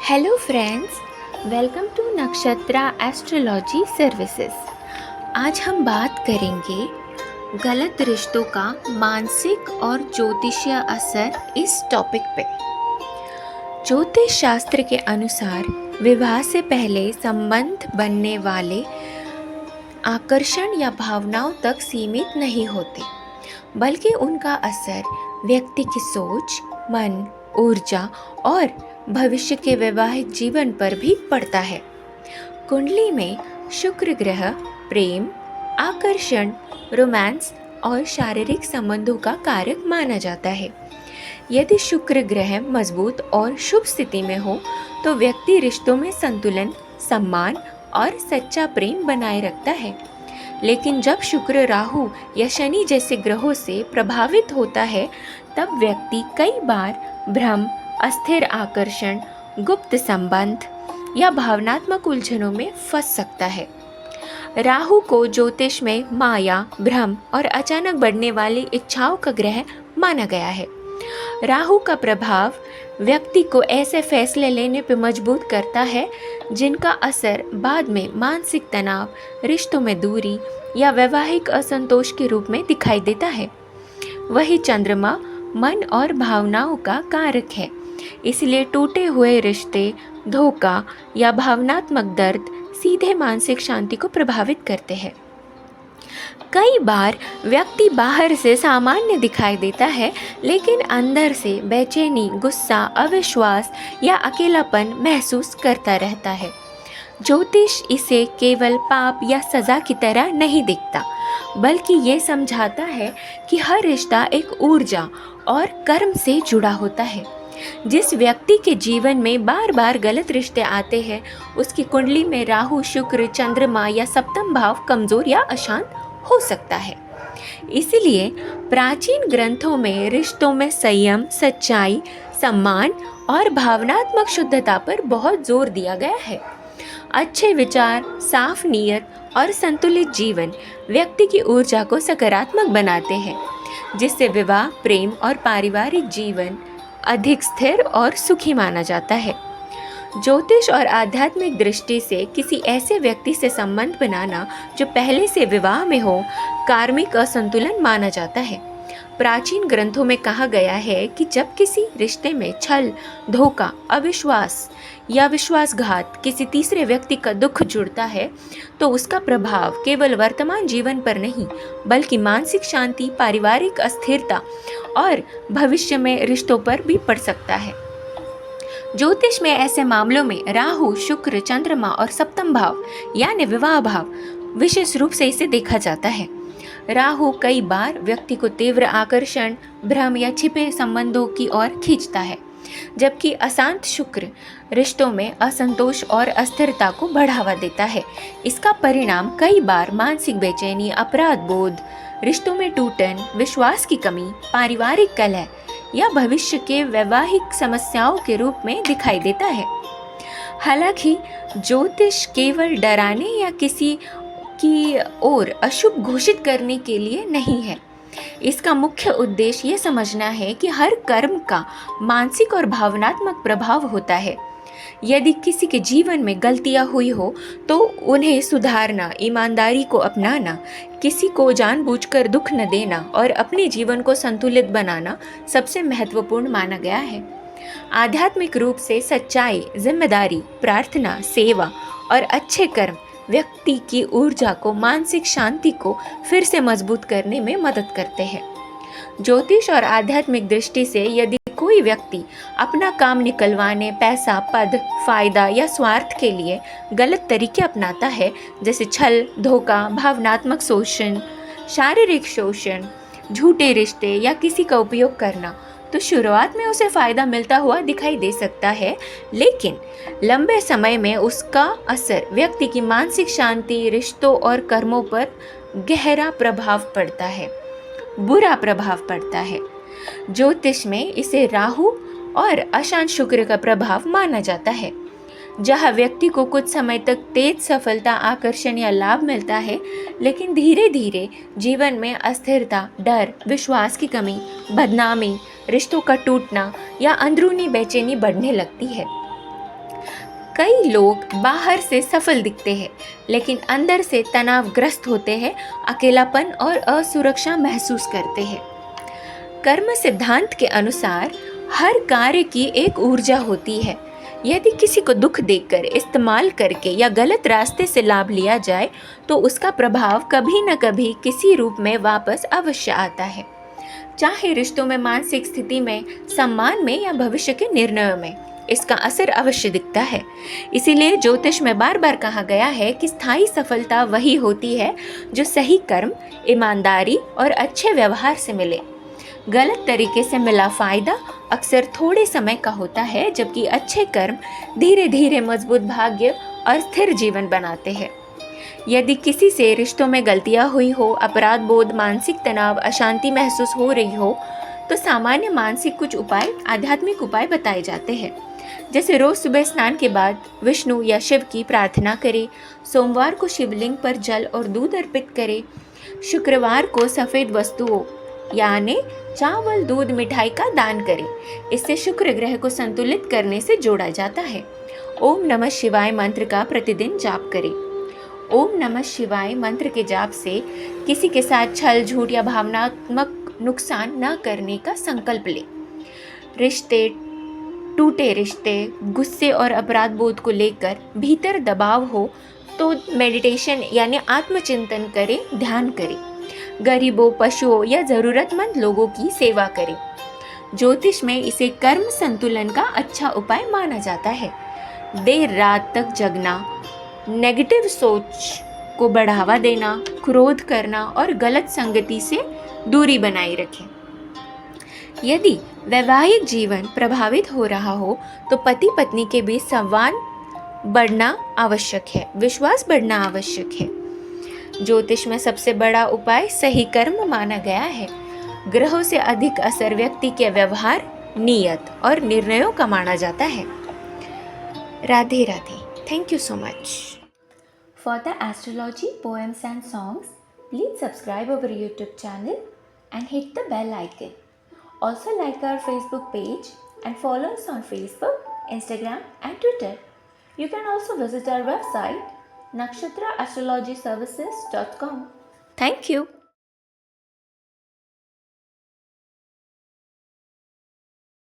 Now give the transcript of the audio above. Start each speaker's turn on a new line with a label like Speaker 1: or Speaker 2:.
Speaker 1: Hello friends, welcome to Nakshatra astrology services. आज हम बात करेंगे गलत रिश्तों का मानसिक और ज्योतिषीय असर इस टॉपिक पे। ज्योतिष शास्त्र के अनुसार विवाह से पहले संबंध बनने वाले आकर्षण या भावनाओं तक सीमित नहीं होते, बल्कि उनका असर व्यक्ति की सोच, मन, ऊर्जा और भविष्य के वैवाहिक जीवन पर भी पड़ता है। कुंडली में शुक्र ग्रह प्रेम, आकर्षण, रोमांस और शारीरिक संबंधों का कारक माना जाता है। यदि शुक्र ग्रह मजबूत और शुभ स्थिति में हो तो व्यक्ति रिश्तों में संतुलन, सम्मान और सच्चा प्रेम बनाए रखता है। लेकिन जब शुक्र राहु या शनि जैसे ग्रहों से प्रभावित होता है तब व्यक्ति कई बार भ्रम, अस्थिर आकर्षण, गुप्त संबंध या भावनात्मक उलझनों में फंस सकता है। राहु को ज्योतिष में माया, भ्रम और अचानक बढ़ने वाली इच्छाओं का ग्रह माना गया है। राहु का प्रभाव व्यक्ति को ऐसे फैसले लेने पर मजबूर करता है जिनका असर बाद में मानसिक तनाव, रिश्तों में दूरी या वैवाहिक असंतोष के रूप में दिखाई देता है। वही चंद्रमा मन और भावनाओं का कारक है, इसलिए टूटे हुए रिश्ते, धोखा या भावनात्मक दर्द सीधे मानसिक शांति को प्रभावित करते हैं। कई बार व्यक्ति बाहर से सामान्य दिखाई देता है, लेकिन अंदर से बेचैनी, गुस्सा, अविश्वास या अकेलापन महसूस करता रहता है। ज्योतिष इसे केवल पाप या सज़ा की तरह नहीं देखता, बल्कि ये समझाता है कि हर रिश्ता एक ऊर्जा और कर्म से जुड़ा होता है। जिस व्यक्ति के जीवन में बार बार गलत रिश्ते आते हैं, उसकी कुंडली में राहु, शुक्र, चंद्रमा या सप्तम भाव कमजोर या अशांत हो सकता है। इसलिए प्राचीन ग्रंथों में रिश्तों में संयम, सच्चाई, सम्मान और भावनात्मक शुद्धता पर बहुत जोर दिया गया है। अच्छे विचार, साफ नीयत और संतुलित जीवन व्यक्ति की ऊर्जा को सकारात्मक बनाते हैं, जिससे विवाह, प्रेम और पारिवारिक जीवन अधिक स्थिर और सुखी माना जाता है। ज्योतिष और आध्यात्मिक दृष्टि से किसी ऐसे व्यक्ति से संबंध बनाना जो पहले से विवाह में हो, कार्मिक असंतुलन माना जाता है। प्राचीन ग्रंथों में कहा गया है कि जब किसी रिश्ते में छल, धोखा, अविश्वास या विश्वासघात, किसी तीसरे व्यक्ति का दुख जुड़ता है तो उसका प्रभाव केवल वर्तमान जीवन पर नहीं, बल्कि मानसिक शांति, पारिवारिक अस्थिरता और भविष्य में रिश्तों पर भी पड़ सकता है। ज्योतिष में ऐसे मामलों में राहु, शुक्र, चंद्रमा और सप्तम भाव यानी विवाह भाव विशेष रूप से इसे देखा जाता है। राहु कई बार व्यक्ति को तीव्र आकर्षण, भ्रम या छिपे संबंधों की ओर खींचता है, जबकि अशांत शुक्र रिश्तों में असंतोष और अस्थिरता को बढ़ावा देता है। इसका परिणाम कई बार मानसिक बेचैनी, अपराध बोध, रिश्तों में टूटन, विश्वास की कमी, पारिवारिक कलह या भविष्य के वैवाहिक समस्याओं के रूप में दिखाई देता है। हालांकि ज्योतिष केवल डराने या किसी की ओर अशुभ घोषित करने के लिए नहीं है। इसका मुख्य उद्देश्य ये समझना है कि हर कर्म का मानसिक और भावनात्मक प्रभाव होता है। यदि किसी के जीवन में गलतियां हुई हो तो उन्हें सुधारना, ईमानदारी को अपनाना, किसी को जानबूझकर दुख न देना और अपने जीवन को संतुलित बनाना सबसे महत्वपूर्ण माना गया है। आध्यात्मिक रूप से सच्चाई, जिम्मेदारी, प्रार्थना, सेवा और अच्छे कर्म व्यक्ति की ऊर्जा को, मानसिक शांति को फिर से मजबूत करने में मदद करते हैं। ज्योतिष और आध्यात्मिक दृष्टि से यदि कोई व्यक्ति अपना काम निकलवाने, पैसा, पद, फायदा या स्वार्थ के लिए गलत तरीके अपनाता है, जैसे छल, धोखा, भावनात्मक शोषण, शारीरिक शोषण, झूठे रिश्ते या किसी का उपयोग करना, तो शुरुआत में उसे फ़ायदा मिलता हुआ दिखाई दे सकता है, लेकिन लंबे समय में उसका असर व्यक्ति की मानसिक शांति, रिश्तों और कर्मों पर गहरा प्रभाव पड़ता है, बुरा प्रभाव पड़ता है। ज्योतिष में इसे राहु और अशांत शुक्र का प्रभाव माना जाता है। जहाँ व्यक्ति को कुछ समय तक तेज सफलता, आकर्षण या लाभ मिलता है, लेकिन धीरे धीरे जीवन में अस्थिरता, डर, विश्वास की कमी, बदनामी, रिश्तों का टूटना या अंदरूनी बेचैनी बढ़ने लगती है। कई लोग बाहर से सफल दिखते हैं, लेकिन अंदर से तनावग्रस्त होते हैं, अकेलापन और असुरक्षा महसूस करते हैं। कर्म सिद्धांत के अनुसार हर कार्य की एक ऊर्जा होती है। यदि किसी को दुख देकर, इस्तेमाल करके या गलत रास्ते से लाभ लिया जाए तो उसका प्रभाव कभी न कभी किसी रूप में वापस अवश्य आता है, चाहे रिश्तों में, मानसिक स्थिति में, सम्मान में या भविष्य के निर्णयों में इसका असर अवश्य दिखता है। इसीलिए ज्योतिष में बार बार कहा गया है कि स्थायी सफलता वही होती है जो सही कर्म, ईमानदारी और अच्छे व्यवहार से मिले। गलत तरीके से मिला फायदा अक्सर थोड़े समय का होता है, जबकि अच्छे कर्म धीरे धीरे मजबूत भाग्य और स्थिर जीवन बनाते हैं। यदि किसी से रिश्तों में गलतियां हुई हो, अपराध बोध, मानसिक तनाव, अशांति महसूस हो रही हो, तो सामान्य मानसिक कुछ उपाय, आध्यात्मिक उपाय बताए जाते हैं। जैसे रोज सुबह स्नान के बाद विष्णु या शिव की प्रार्थना करें, सोमवार को शिवलिंग पर जल और दूध अर्पित करें, शुक्रवार को सफ़ेद वस्तुओं यानी चावल, दूध, मिठाई का दान करें। इससे शुक्र ग्रह को संतुलित करने से जोड़ा जाता है। ओम नमः शिवाय मंत्र का प्रतिदिन जाप करें। ओम नमः शिवाय मंत्र के जाप से किसी के साथ छल, झूठ या भावनात्मक नुकसान न करने का संकल्प लें। टूटे रिश्ते, गुस्से और अपराध बोध को लेकर भीतर दबाव हो तो मेडिटेशन यानी आत्मचिंतन करें, ध्यान करें। गरीबों, पशुओं या ज़रूरतमंद लोगों की सेवा करें। ज्योतिष में इसे कर्म संतुलन का अच्छा उपाय माना जाता है। देर रात तक जगना, नेगेटिव सोच को बढ़ावा देना, क्रोध करना और गलत संगति से दूरी बनाए रखें। यदि वैवाहिक जीवन प्रभावित हो रहा हो तो पति पत्नी के बीच संवाद बढ़ना आवश्यक है, विश्वास बढ़ना आवश्यक है। ज्योतिष में सबसे बड़ा उपाय सही कर्म माना गया है। ग्रहों से अधिक असर व्यक्ति के व्यवहार, नियत और निर्णयों का माना जाता है। Radhe Radhe. Thank you so much. For the astrology poems and songs, please subscribe our YouTube channel and hit the bell icon. Also like our Facebook page and follow us on Facebook, Instagram and Twitter. You can also visit our website nakshatraastrologyservices.com. Thank you.